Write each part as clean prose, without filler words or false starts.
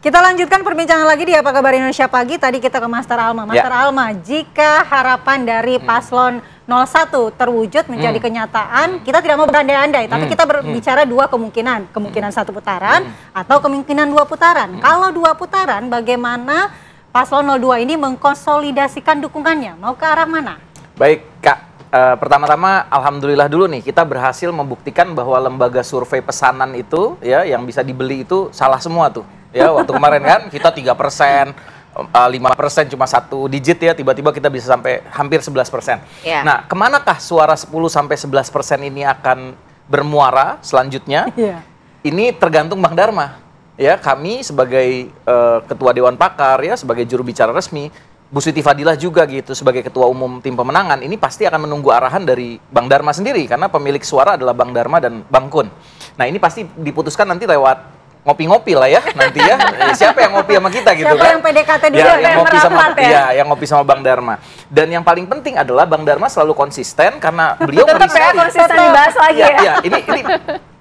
Kita lanjutkan perbincangan lagi di Apa Kabar Indonesia Pagi. Tadi kita ke Master Alma. Master Alma, jika harapan dari paslon 01 terwujud menjadi kenyataan, kita tidak mau berandai-andai, tapi kita berbicara dua kemungkinan. Kemungkinan satu putaran atau kemungkinan dua putaran. Kalau dua putaran, bagaimana paslon 02 ini mengkonsolidasikan dukungannya? Mau ke arah mana? Baik, Kak. Pertama-tama alhamdulillah dulu nih kita berhasil membuktikan bahwa lembaga survei pesanan itu ya yang bisa dibeli itu salah semua tuh. Ya, waktu kemarin kan kita 3%, 5% cuma satu digit ya, tiba-tiba kita bisa sampai hampir 11%. Yeah. Nah, kemanakah suara 10-11% ini akan bermuara selanjutnya? Yeah. Ini tergantung Bang Dharma. Ya, kami sebagai ketua Dewan Pakar ya, sebagai juru bicara resmi, Bu Siti Fadilah juga gitu sebagai ketua umum tim pemenangan, ini pasti akan menunggu arahan dari Bang Dharma sendiri karena pemilik suara adalah Bang Dharma dan Bang Kun. Nah, ini pasti diputuskan nanti lewat ngopi-ngopi lah ya nanti ya. Siapa yang ngopi sama kita gitu siapa kan? Yang PDKT dulu ya, yang ngopi sama ya? yang ngopi sama Bang Dharma. Dan yang paling penting adalah Bang Dharma selalu konsisten karena beliau tetap ya konsisten dibahas lagi ya. Ini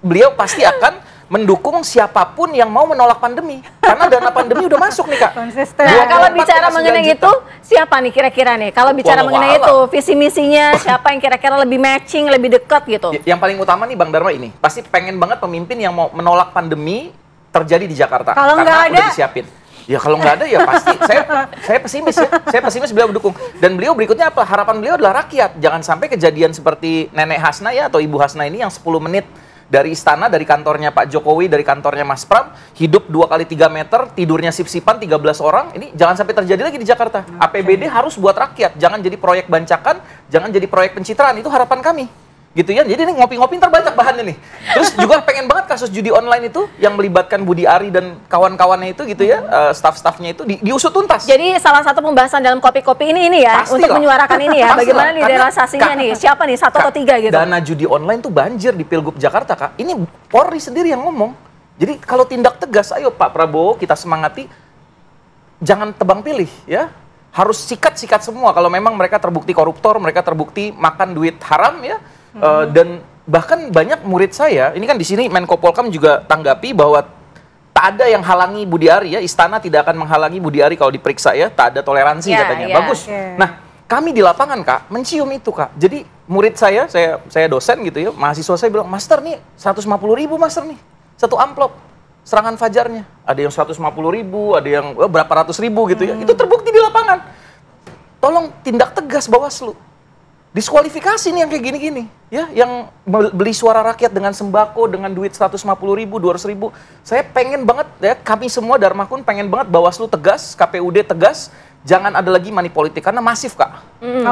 beliau pasti akan mendukung siapapun yang mau menolak pandemi. Karena dana pandemi udah masuk nih, Kak. Konsisten. Nah, kalau bicara mengenai itu, siapa nih kira-kira nih? Kalau bicara mengenai itu, visi misinya siapa yang kira-kira lebih matching, lebih dekat gitu? Yang paling utama nih Bang Dharma ini, pasti pengen banget pemimpin yang mau menolak pandemi terjadi di Jakarta. Kalau nggak ada, udah disiapin. Ya kalau nggak ada ya pasti saya pesimis ya. Saya pesimis, beliau mendukung. Dan beliau berikutnya apa? Harapan beliau adalah rakyat. Jangan sampai kejadian seperti Nenek Hasna ya atau Ibu Hasna ini yang 10 menit dari istana, dari kantornya Pak Jokowi, dari kantornya Mas Pram, hidup 2 kali 3 meter, tidurnya sip-sipan 13 orang. Ini jangan sampai terjadi lagi di Jakarta. APBD harus buat rakyat, jangan jadi proyek bancakan, jangan jadi proyek pencitraan. Itu harapan kami. Gitu ya, jadi ini ngopi-ngopi ntar banyak bahannya nih. Terus juga pengen banget kasus judi online itu yang melibatkan Budi Ari dan kawan-kawannya itu gitu ya, staff-staffnya itu diusut tuntas. Jadi salah satu pembahasan dalam kopi-kopi ini ya, Pastilah. untuk menyuarakan ini ya, bagaimana nih realisasinya nih, siapa nih, 1 atau 3 gitu? Dana judi online tuh banjir di Pilgub Jakarta, Kak. Ini Polri sendiri yang ngomong. Jadi kalau tindak tegas, ayo Pak Prabowo kita semangati, jangan tebang pilih ya. Harus sikat-sikat semua kalau memang mereka terbukti koruptor, mereka terbukti makan duit haram ya. Dan bahkan banyak murid saya, ini kan di sini Menko Polkam juga tanggapi bahwa tak ada yang halangi Budi Ari ya, istana tidak akan menghalangi Budi Ari kalau diperiksa ya, tak ada toleransi katanya. Bagus. Nah, kami di lapangan Kak, mencium itu Kak. Jadi murid saya dosen gitu ya, mahasiswa saya bilang, "Master nih 150.000 Master nih, satu amplop serangan fajarnya." Ada yang 150.000, ada yang berapa ratus ribu gitu ya. Itu terbukti di lapangan. Tolong tindak tegas Bawaslu. Diskualifikasi nih yang kayak gini-gini ya, yang beli suara rakyat dengan sembako dengan duit 150.000, 200.000. Saya pengen banget ya, kami semua Dharma Kun pengen banget Bawaslu tegas, KPUD tegas, jangan ada lagi money politik karena masif Kak.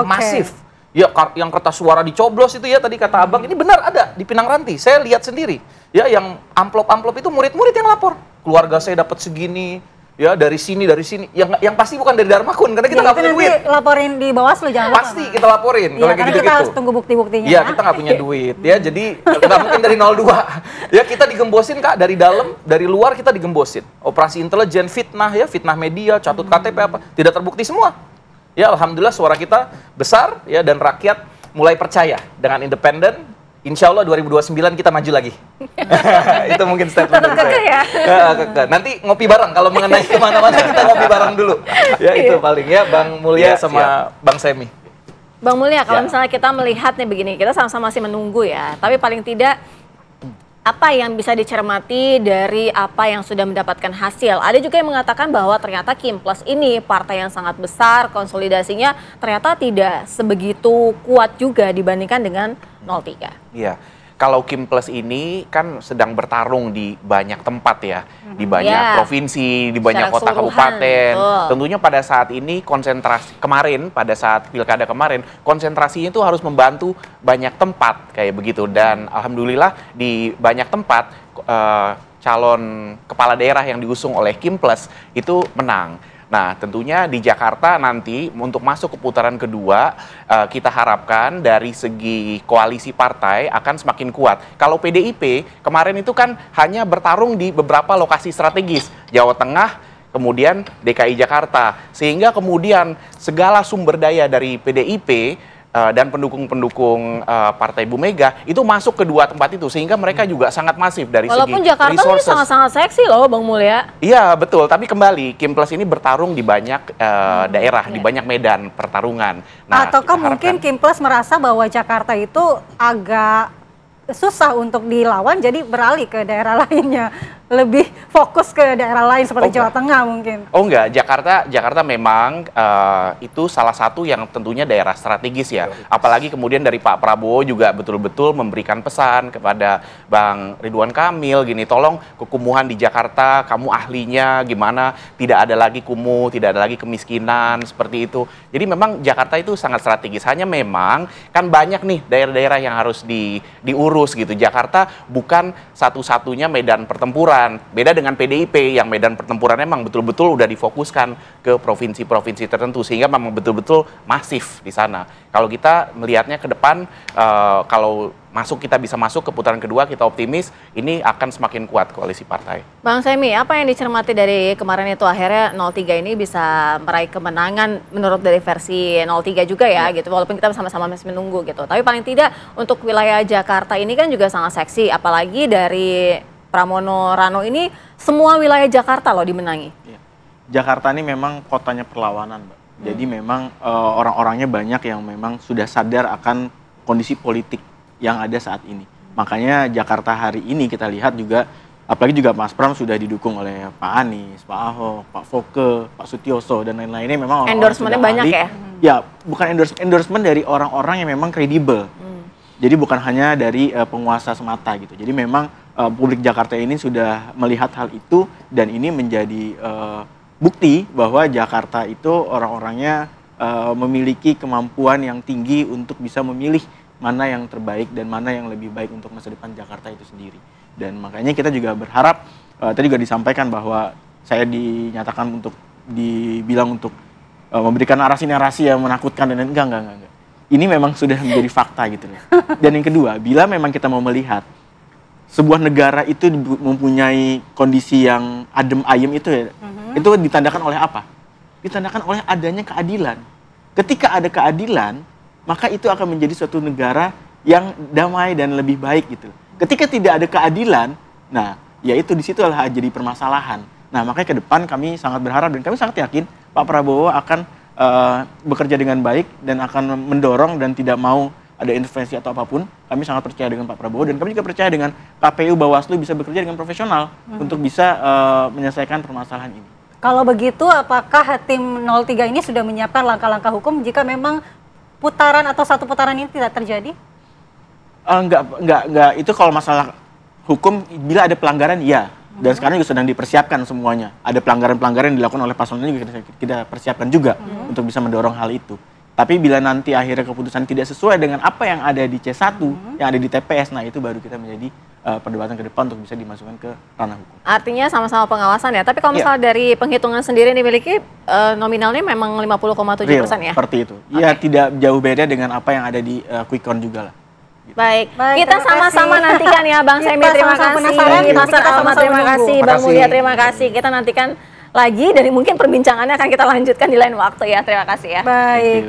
Masif. Ya yang kertas suara dicoblos itu ya tadi kata Abang, ini benar ada di Pinang Ranti. Saya lihat sendiri. Ya yang amplop-amplop itu murid-murid yang lapor. Keluarga saya dapat segini. Ya dari sini, yang pasti bukan dari Dharma Kun karena kita nggak punya duit. Laporin di Bawaslu jangan lupa. Pasti kita laporin kalau karena gitu-gitu. Kita harus tunggu bukti-buktinya. Iya, kita nggak punya duit ya, jadi nggak mungkin dari 02. Ya kita digembosin Kak dari dalam, dari luar kita digembosin. Operasi intelijen, fitnah ya, fitnah media, catut KTP apa, tidak terbukti semua. Ya alhamdulillah suara kita besar ya dan rakyat mulai percaya dengan independen. Insya Allah 2029 kita maju lagi. Itu mungkin statement dari saya. Ya? Nanti ngopi bareng, kalau mengenai kemana-mana kita ngopi bareng dulu. Ya itu paling ya, Bang Mulya sama Bang Semi. Bang Mulya, kalau misalnya kita melihat nih begini, kita sama-sama masih menunggu ya. Tapi paling tidak, apa yang bisa dicermati dari apa yang sudah mendapatkan hasil? Ada juga yang mengatakan bahwa ternyata Kimples ini partai yang sangat besar, konsolidasinya ternyata tidak sebegitu kuat juga dibandingkan dengan 03. Iya, kalau Kimples ini kan sedang bertarung di banyak tempat ya, di banyak provinsi, di banyak kota kabupaten. Tentunya pada saat ini konsentrasi kemarin, pada saat pilkada kemarin, konsentrasinya itu harus membantu banyak tempat kayak begitu. Dan alhamdulillah di banyak tempat calon kepala daerah yang diusung oleh Kimples itu menang. Nah, tentunya di Jakarta nanti untuk masuk ke putaran kedua, kita harapkan dari segi koalisi partai akan semakin kuat. Kalau PDIP kemarin itu kan hanya bertarung di beberapa lokasi strategis, Jawa Tengah, kemudian DKI Jakarta. Sehingga kemudian segala sumber daya dari PDIP dan pendukung-pendukung Partai Bu Mega itu masuk ke dua tempat itu, sehingga mereka juga sangat masif dari Walaupun segi Jakarta ini resources. sangat-sangat seksi loh Bang Mulya. Iya betul, tapi kembali Kimples ini bertarung di banyak daerah, di banyak medan pertarungan. Nah, ataukah kita mungkin harapkan- Kimples merasa bahwa Jakarta itu agak susah untuk dilawan, jadi beralih ke daerah lainnya, lebih fokus ke daerah lain seperti Jawa Tengah mungkin. Oh enggak, Jakarta memang itu salah satu yang tentunya daerah strategis ya. Apalagi kemudian dari Pak Prabowo juga betul-betul memberikan pesan kepada Bang Ridwan Kamil gini, tolong kekumuhan di Jakarta, kamu ahlinya gimana, tidak ada lagi kumuh, tidak ada lagi kemiskinan seperti itu. Jadi memang Jakarta itu sangat strategis. Hanya memang kan banyak nih daerah-daerah yang harus diurus gitu. Jakarta bukan satu-satunya medan pertempuran. Beda dengan PDIP yang medan pertempurannya memang betul-betul udah difokuskan ke provinsi-provinsi tertentu sehingga memang betul-betul masif di sana. Kalau kita melihatnya ke depan, kalau kita bisa masuk ke putaran kedua, kita optimis ini akan semakin kuat koalisi partai. Bang Semi, apa yang dicermati dari kemarin itu akhirnya 03 ini bisa meraih kemenangan menurut dari versi 03 juga ya gitu, walaupun kita sama-sama masih menunggu gitu. Tapi paling tidak untuk wilayah Jakarta ini kan juga sangat seksi, apalagi dari Pramono Rano ini semua wilayah Jakarta loh dimenangi. Ya. Jakarta ini memang kotanya perlawanan, Mbak. Jadi memang orang-orangnya banyak yang memang sudah sadar akan kondisi politik yang ada saat ini. Makanya Jakarta hari ini kita lihat juga, apalagi juga Mas Pram sudah didukung oleh Pak Anies, Pak Ahok, Pak Foke, Pak Sutioso, dan lain-lainnya memang orang-orang Endorsementnya banyak ahli. ya? Ya, bukan endorsement dari orang-orang yang memang kredibel. Jadi bukan hanya dari penguasa semata gitu. Jadi memang publik Jakarta ini sudah melihat hal itu, dan ini menjadi bukti bahwa Jakarta itu orang-orangnya memiliki kemampuan yang tinggi untuk bisa memilih mana yang terbaik dan mana yang lebih baik untuk masa depan Jakarta itu sendiri. Dan makanya kita juga berharap, tadi juga disampaikan bahwa saya dinyatakan dibilang untuk memberikan narasi-narasi yang menakutkan, dan enggak. Ini memang sudah menjadi fakta gitu loh. Dan yang kedua, bila memang kita mau melihat sebuah negara itu mempunyai kondisi yang adem ayem itu ya, itu ditandakan oleh apa? Ditandakan oleh adanya keadilan. Ketika ada keadilan, maka itu akan menjadi suatu negara yang damai dan lebih baik gitu. Ketika tidak ada keadilan, nah ya itu di situ adalah jadi permasalahan. Nah makanya ke depan kami sangat berharap dan kami sangat yakin Pak Prabowo akan bekerja dengan baik dan akan mendorong dan tidak mau ada intervensi atau apapun. Kami sangat percaya dengan Pak Prabowo, dan kami juga percaya dengan KPU Bawaslu bisa bekerja dengan profesional untuk bisa menyelesaikan permasalahan ini. Kalau begitu, apakah tim 03 ini sudah menyiapkan langkah-langkah hukum jika memang putaran atau satu putaran ini tidak terjadi? Enggak. Itu kalau masalah hukum, bila ada pelanggaran, ya. Dan sekarang juga sedang dipersiapkan semuanya. Ada pelanggaran-pelanggaran yang dilakukan oleh paslon ini juga kita persiapkan juga untuk bisa mendorong hal itu. Tapi bila nanti akhirnya keputusan tidak sesuai dengan apa yang ada di C1, yang ada di TPS, nah itu baru kita menjadi perdebatan ke depan untuk bisa dimasukkan ke ranah hukum. Artinya sama-sama pengawasan ya. Tapi kalau misalnya dari penghitungan sendiri dimiliki nominalnya memang 50,7% ya? Seperti itu. Ya tidak jauh beda dengan apa yang ada di Quick Count juga lah. Baik, kita sama-sama nantikan ya Bang Semi, terima kasih. Mas Alma, terima kasih. Bang Mulya, terima kasih. Kita nantikan lagi, dari mungkin perbincangannya akan kita lanjutkan di lain waktu ya. Terima kasih ya. Baik.